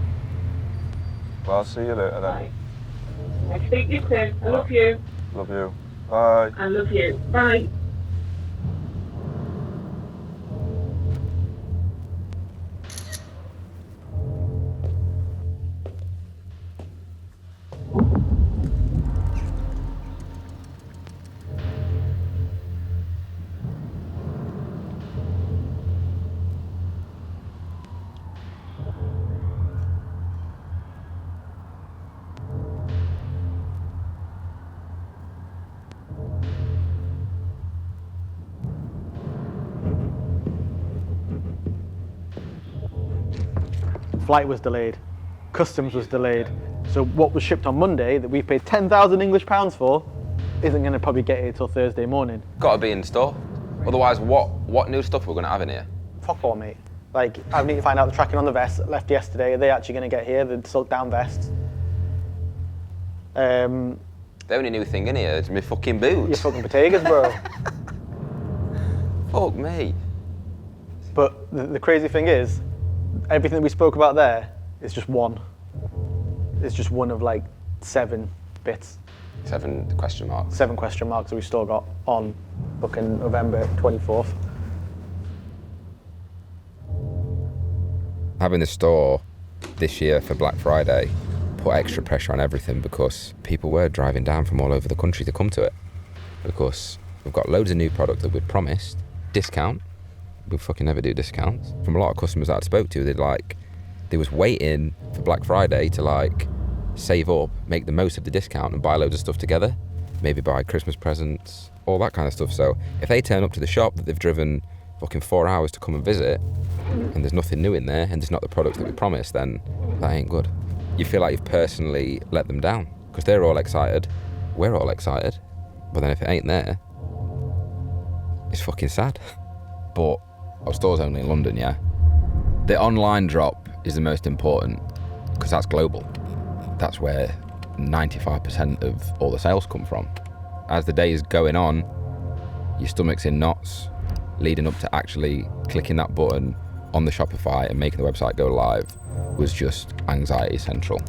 Well, I'll see you later then. Bye. I'll speak to you soon. I love you. Love you. Bye. I love you. Bye. Flight was delayed, customs was delayed, so what was shipped on Monday that we paid 10,000 English pounds for isn't going to probably get here till Thursday morning. Got to be in store. Otherwise, what new stuff we're going to have in here? Fuck all, mate. Like, I need to find out the tracking on the vests that left yesterday. Are they actually going to get here? The silk down vests. The only new thing in here is my fucking boots. Your fucking potatoes, bro. Fuck me. But the crazy thing is, everything that we spoke about there is just one. It's just one of like 7 bits. 7 question marks. 7 question marks that we've still got on booking November 24th. Having the store this year for Black Friday put extra pressure on everything because people were driving down from all over the country to come to it. Because we've got loads of new product that we'd promised. Discount. We fucking never do discounts. From a lot of customers that I spoke to, they was waiting for Black Friday to save up, make the most of the discount and buy loads of stuff together. Maybe buy Christmas presents, all that kind of stuff. So if they turn up to the shop that they've driven fucking 4 hours to come and visit and there's nothing new in there and there's not the products that we promised, then that ain't good. You feel like you've personally let them down because they're all excited, we're all excited, but then if it ain't there, it's fucking sad. But our store's only in London, yeah? The online drop is the most important because that's global. That's where 95% of all the sales come from. As the day is going on, your stomach's in knots, leading up to actually clicking that button on the Shopify and making the website go live was just anxiety central.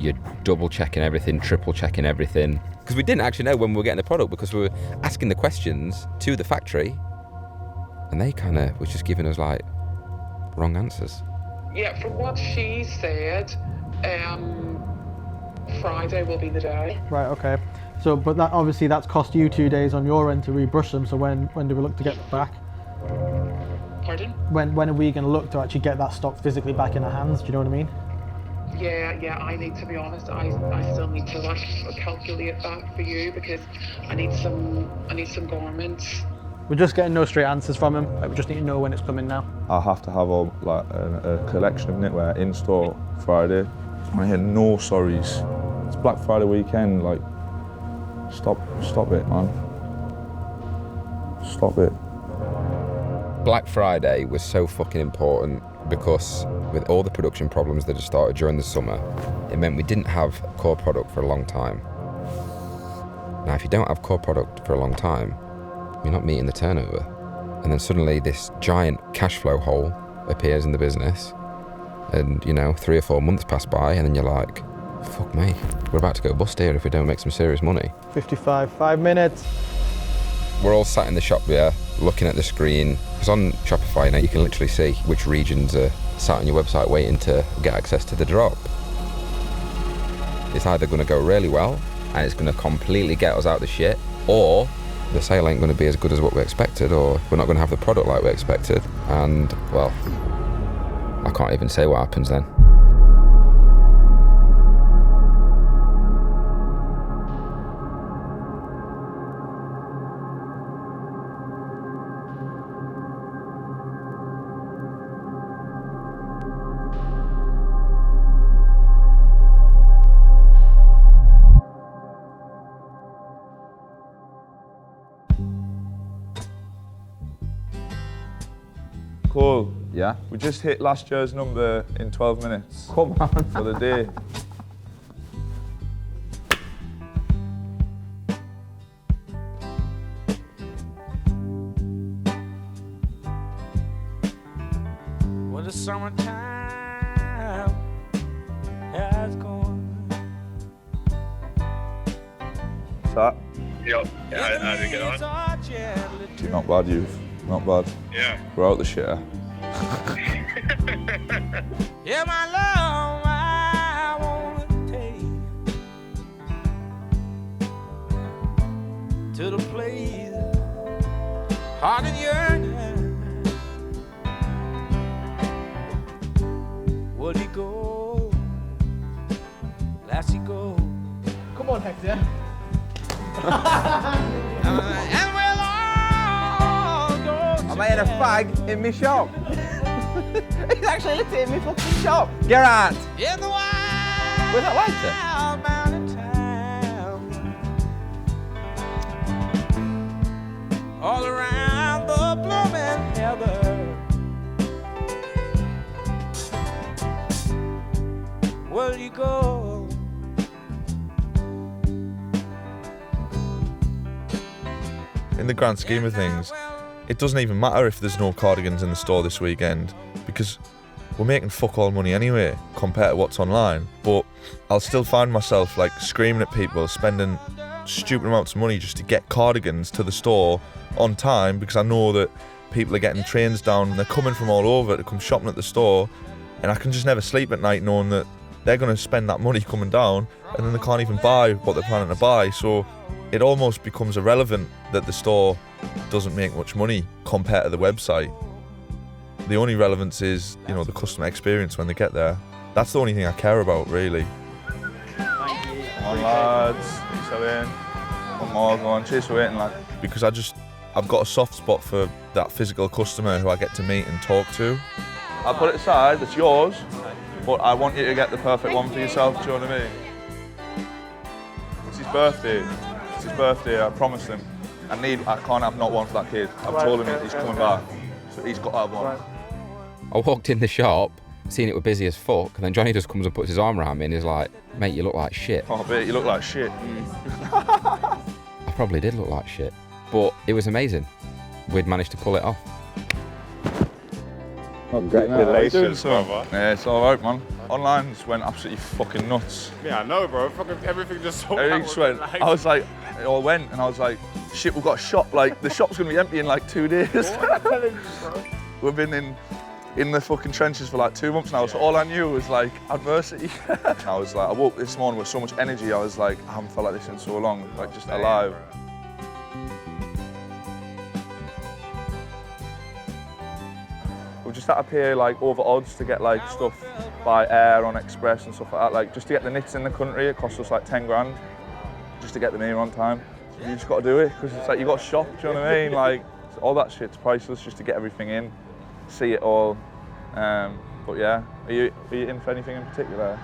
You're double checking everything, triple checking everything. Because we didn't actually know when we were getting the product because we were asking the questions to the factory and they kind of was just giving us wrong answers. Yeah, from what she said, Friday will be the day. Right, okay. So, but that obviously that's cost you 2 days on your end to rebrush them. So when do we look to get them back? Pardon? When are we going to look to actually get that stock physically back in our hands? Do you know what I mean? Yeah, I need to be honest, I still need to like calculate that for you because I need some garments. We're just getting no straight answers from him. Like, we just need to know when it's coming now. I have to have a collection of knitwear in store Friday. I hear no sorries. It's Black Friday weekend, like, stop it, man. Stop it. Black Friday was so fucking important because with all the production problems that had started during the summer, it meant we didn't have core product for a long time. Now, if you don't have core product for a long time, you're not meeting the turnover. And then suddenly this giant cash flow hole appears in the business and, 3 or 4 months pass by and then you're like, fuck me, we're about to go bust here if we don't make some serious money. 5 minutes. We're all sat in the shop here looking at the screen. Because on Shopify now you can literally see which regions are sat on your website waiting to get access to the drop. It's either going to go really well and it's going to completely get us out the shit, or the sale ain't going to be as good as what we expected, or we're not going to have the product like we expected, and, well, I can't even say what happens then. Cool. Yeah? We just hit last year's number in 12 minutes. Come on. For the day. Well, the summertime has gone. What's that? Yep. Yeah, how did it get on? Not bad, youth. Not bad. Yeah. We're out the shitter. Yeah, my love, I wanna take to the place heart and yearning. Would he go? Last he go. Come on, Hector. And we'll all go. I made a fag in my shop. He's actually lit it in my fucking shop. Get out. In the wild, Where's that lighter? mountain town, all around the blooming heather. Will you go? In the grand scheme of things, it doesn't even matter if there's no cardigans in the store this weekend, because we're making fuck all money anyway compared to what's online. But I'll still find myself like screaming at people, spending stupid amounts of money just to get cardigans to the store on time, because I know that people are getting trains down and they're coming from all over to come shopping at the store, and I can just never sleep at night knowing that they're going to spend that money coming down and then they can't even buy what they're planning to buy. So it almost becomes irrelevant that the store doesn't make much money compared to the website. The only relevance is, the customer experience when they get there. That's the only thing I care about, really. Thank you. Come on, lads. Chase her in. One more, go on, chase her in, lad. Because I've got a soft spot for that physical customer who I get to meet and talk to. I'll put it aside, it's yours, but I want you to get the perfect one for yourself, do you know what I mean? It's his birthday. It's his birthday, I promised him. I can't have not one for that kid. I've told him he's coming back, so he's got to have one. I walked in the shop, seen it was busy as fuck, and then Jonny just comes and puts his arm around me and is like, mate, you look like shit. Oh, mate, you look like shit. I probably did look like shit, but it was amazing. We'd managed to pull it off. Congratulations, brother. Yeah, it's all right, man. Online just went absolutely fucking nuts. Yeah, I know, bro. Fucking everything just sold Everything just went. I was like, it all went, and I was like, shit, we've got a shop. Like, the shop's gonna be empty in like 2 days. What am I telling you, bro? We've been in in the fucking trenches for like 2 months now, so all I knew was like adversity. I was like, I woke this morning with so much energy, I was like, I haven't felt like this in so long, like just alive. We just had to pay like over odds to get like stuff by air on express and stuff like that. Like just to get the knits in the country, it cost us like 10 grand just to get them here on time. So you just got to do it because it's like you got to shop. Do you know what I mean? Like all that shit's priceless just to get everything in, see it all. But yeah, are you in for anything in particular?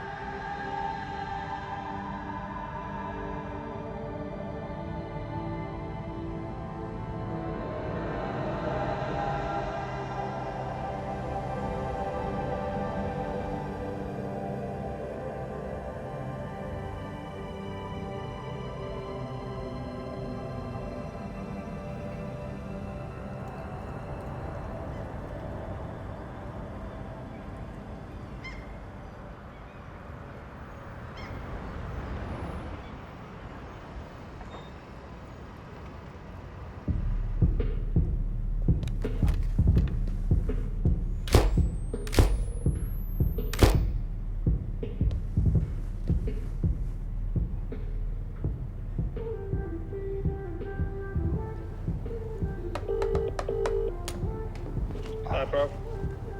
Hi, bro.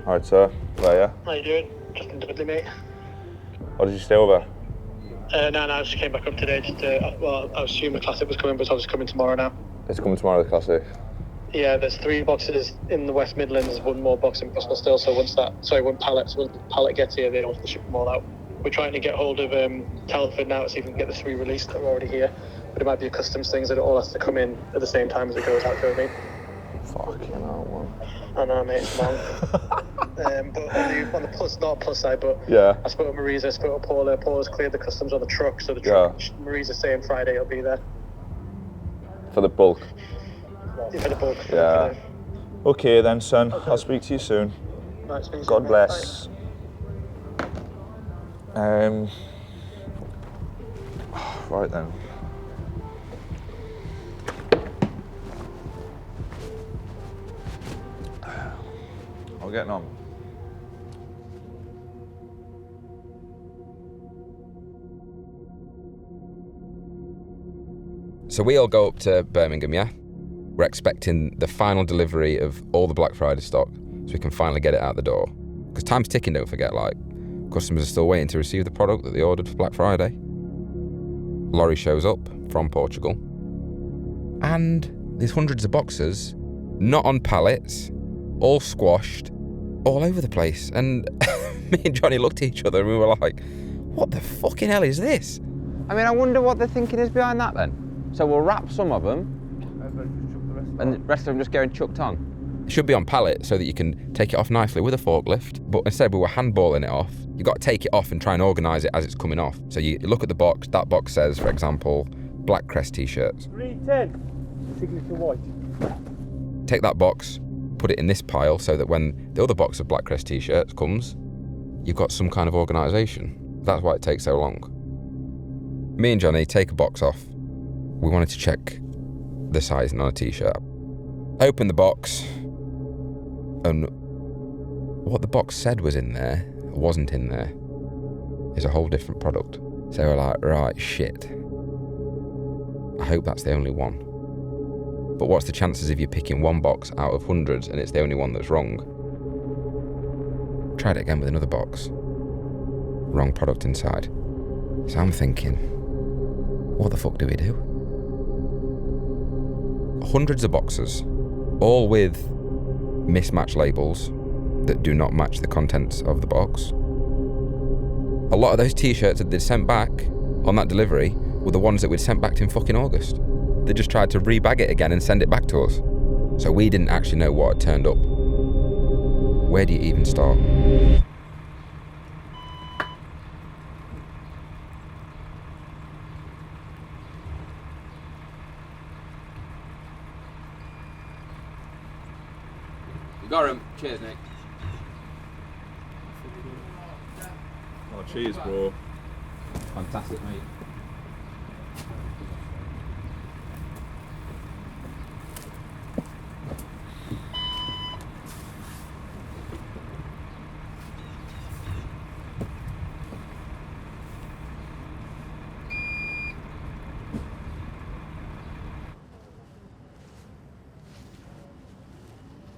Alright, sir. Where are you? How you doing? Just in Dudley, mate. Or did you stay over? No, I just came back up today. Well, I assumed the Classic was coming, but I was coming tomorrow now. It's coming tomorrow, the Classic. Yeah, there's 3 boxes in the West Midlands, 1 more box in Bristol still, so once the pallet gets here, they don't have to ship them all out. We're trying to get hold of Telford now to see if we can get the 3 released that are already here, but it might be a customs thing, so it all has to come in at the same time as it goes out, do you know what I mean? Fucking hell, man. I know, mate, it's long. But on the plus, not plus side, but yeah. I spoke to Marisa, I spoke to Paula. Paula's cleared the customs on the truck, so the truck, Marisa's saying Friday it'll be there. For the bulk? Yeah, for the bulk. Yeah. Okay then, son. Okay. I'll speak to you soon. Right, speak to God you, bless. Right then. How are we getting on? So we all go up to Birmingham, yeah? We're expecting the final delivery of all the Black Friday stock so we can finally get it out the door. Because time's ticking, don't forget, like, customers are still waiting to receive the product that they ordered for Black Friday. Lorry shows up from Portugal. And there's hundreds of boxes, not on pallets, all squashed, all over the place. And me and Jonny looked at each other and we were like, what the fucking hell is this? I mean, I wonder what the thinking is behind that then. So we'll wrap some of them, and the rest of them just getting chucked on. It should be on pallet so that you can take it off nicely with a forklift, but instead we were handballing it off. You've got to take it off and try and organise it as it's coming off. So you look at the box, that box says, for example, Black Crest t-shirts. 310, signature white. Take that box, put it in this pile so that when the other box of Black Crest t-shirts comes, you've got some kind of organisation. That's why it takes so long. Me and Jonny take a box off. We wanted to check the sizing on a t-shirt. Open the box, and what the box said was in there, wasn't in there, is a whole different product. So we're like, right, shit. I hope that's the only one. But what's the chances of you picking one box out of hundreds and it's the only one that's wrong? Tried it again with another box. Wrong product inside. So I'm thinking, what the fuck do we do? Hundreds of boxes, all with mismatched labels that do not match the contents of the box. A lot of those t-shirts that they'd sent back on that delivery were the ones that we'd sent back in fucking August. They just tried to rebag it again and send it back to us. So we didn't actually know what had turned up. Where do you even start? You got him. Cheers, Nick. Oh, cheers, bro. Fantastic, mate.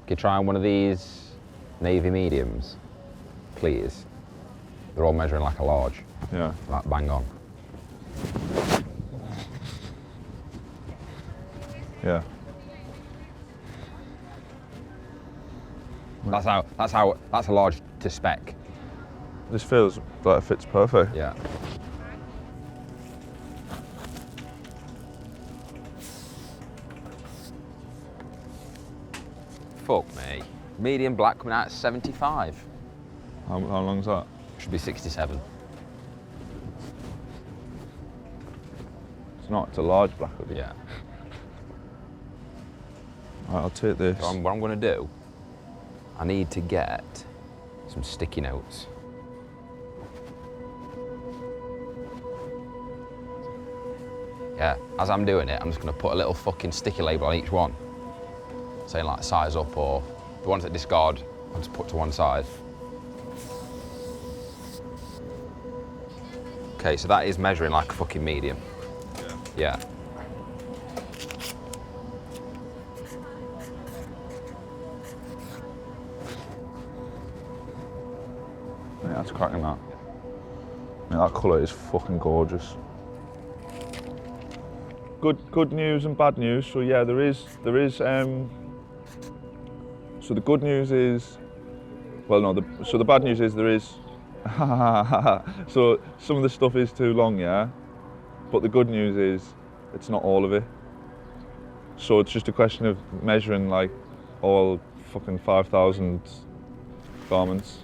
Can you try one of these navy mediums, please? They're all measuring like a large. Yeah. Like bang on. Yeah. That's a large to spec. This feels like it fits perfect. Yeah. Fuck me. Medium black coming out at 75. How long's that? Should be 67. It's not, it's a large black hoodie. Yeah. Right, I'll take this. So what I'm going to do, I need to get some sticky notes. Yeah, as I'm doing it, I'm just going to put a little fucking sticky label on each one, saying like size up, or the ones that discard, I'll just put to one side. Okay, so that is measuring like a fucking medium. Yeah. Yeah, that's cracking that. Yeah, that colour is fucking gorgeous. Good news and bad news. So yeah, there is. So the good news is, well, no. So the bad news is there is. So some of the stuff is too long, yeah. But the good news is, it's not all of it. So it's just a question of measuring like all fucking 5,000 garments.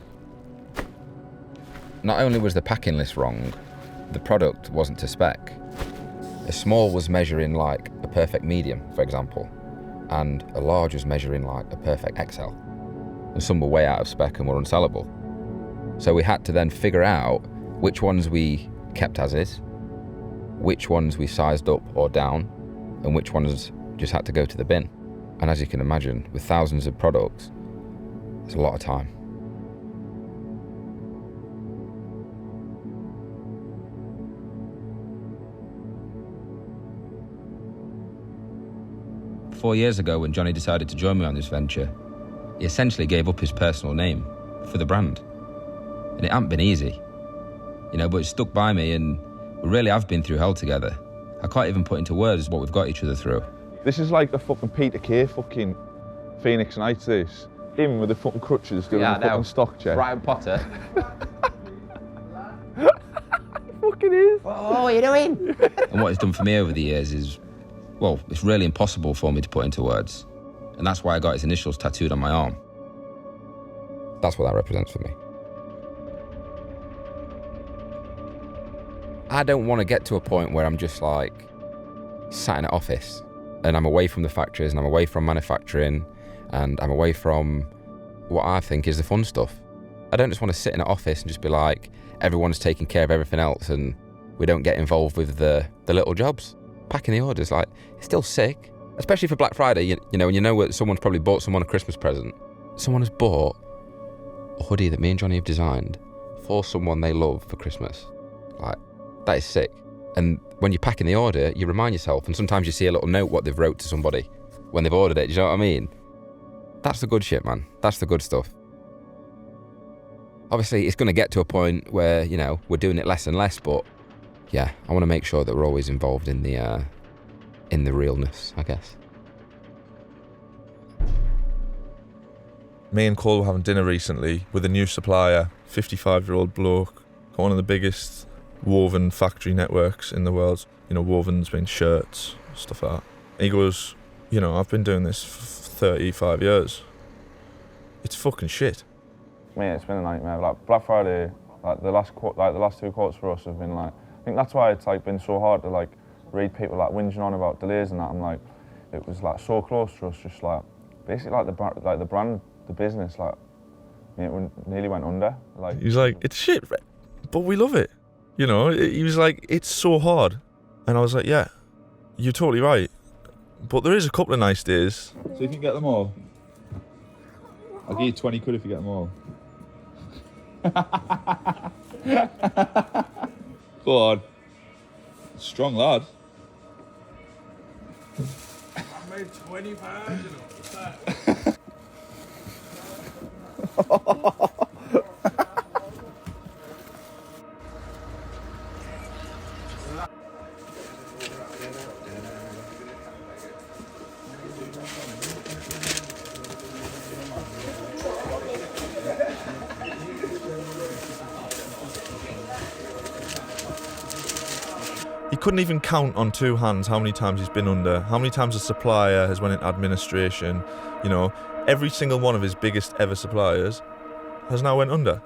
Not only was the packing list wrong, the product wasn't to spec. A small was measuring like a perfect medium, for example, and a large was measuring like a perfect XL. And some were way out of spec and were unsellable. So we had to then figure out which ones we kept as is, which ones we sized up or down, and which ones just had to go to the bin. And as you can imagine, with thousands of products, it's a lot of time. Four years ago, when Jonny decided to join me on this venture, he essentially gave up his personal name for the brand. And it hasn't been easy, you know, but it stuck by me, and we really have been through hell together. I can't even put into words what we've got each other through. This is like the fucking Peter Kay fucking Phoenix Nights, this. Him with the fucking crutches doing the fucking stock check. Brian Potter. Fucking is. What are you doing? And what it's done for me over the years is, well, it's really impossible for me to put into words. And that's why I got his initials tattooed on my arm. That's what that represents for me. I don't want to get to a point where I'm just like sat in an office and I'm away from the factories and I'm away from manufacturing and I'm away from what I think is the fun stuff. I don't just want to sit in an office and just be like, everyone's taking care of everything else and we don't get involved with the little jobs. Packing the orders, like, it's still sick. Especially for Black Friday, you know, when you know what someone's probably bought someone a Christmas present. Someone has bought a hoodie that me and Jonny have designed for someone they love for Christmas. Like, that is sick. And when you're packing the order, you remind yourself, and sometimes you see a little note what they've wrote to somebody when they've ordered it. Do you know what I mean? That's the good shit, man. That's the good stuff. Obviously, it's going to get to a point where, you know, we're doing it less and less, but yeah, I want to make sure that we're always involved in the realness, I guess. Me and Cole were having dinner recently with a new supplier, 55-year-old bloke, one of the biggest woven factory networks in the world. You know, wovens mean shirts, stuff like that. He goes, you know, I've been doing this for 35 years. It's fucking shit. Mate, it's been a nightmare. Like Black Friday, like the last 2 quarters for us have been like, I think that's why it's like been so hard to like read people like whinging on about delays and that. I'm like, it was like so close to us, just like basically like the brand, the business, like it nearly went under. Like he was like, it's shit, but we love it. You know, he was like, it's so hard, and I was like, yeah, you're totally right. But there is a couple of nice days. So if you can get them all, I'll give you 20 quid if you get them all. Go on. Strong lad. I made £20, you know. He couldn't even count on two hands how many times he's been under, how many times a supplier has went into administration. You know, every single one of his biggest ever suppliers has now went under.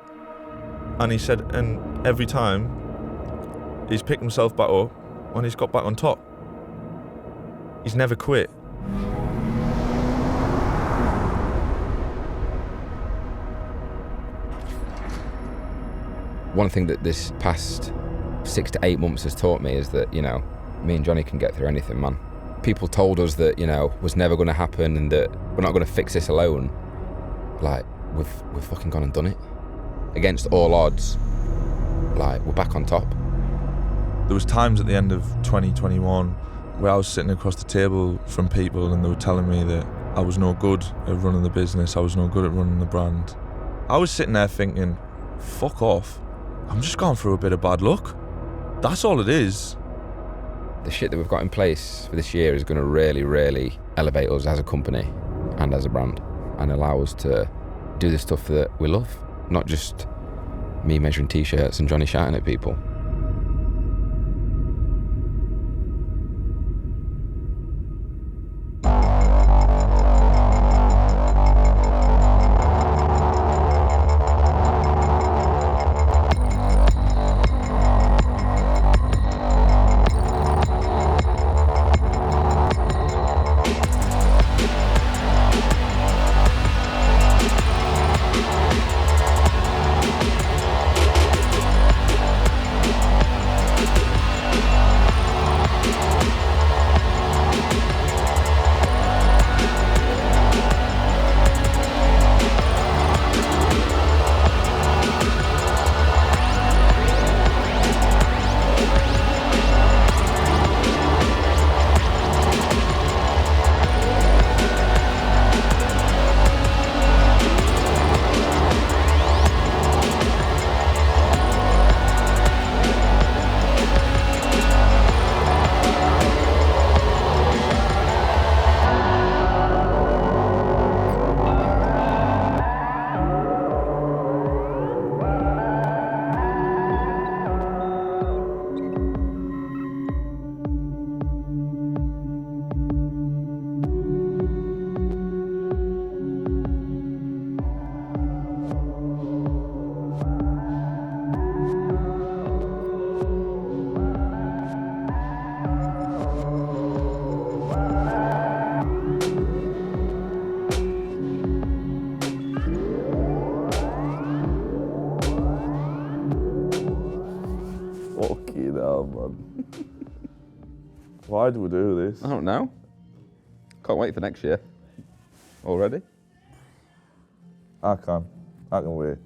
And he said, and every time he's picked himself back up and he's got back on top. He's never quit. One thing that this past 6 to 8 months has taught me is that, you know, me and Jonny can get through anything, man. People told us that, you know, was never going to happen and that we're not going to fix this alone. Like, we've fucking gone and done it. Against all odds, like, we're back on top. There was times at the end of 2021 where I was sitting across the table from people and they were telling me that I was no good at running the business, I was no good at running the brand. I was sitting there thinking, fuck off. I'm just going through a bit of bad luck. That's all it is. The shit that we've got in place for this year is going to really, really elevate us as a company and as a brand and allow us to do the stuff that we love, not just me measuring t-shirts and Jonny shouting at people. Fucking hell, man. Why do we do this? I don't know. Can't wait for next year. Already? I can wait.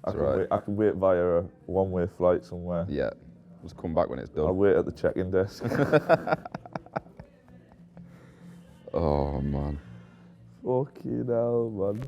I can wait via a one-way flight somewhere. Yeah. Just come back when it's done. I'll wait at the check-in desk. Oh, man. Fucking hell, man.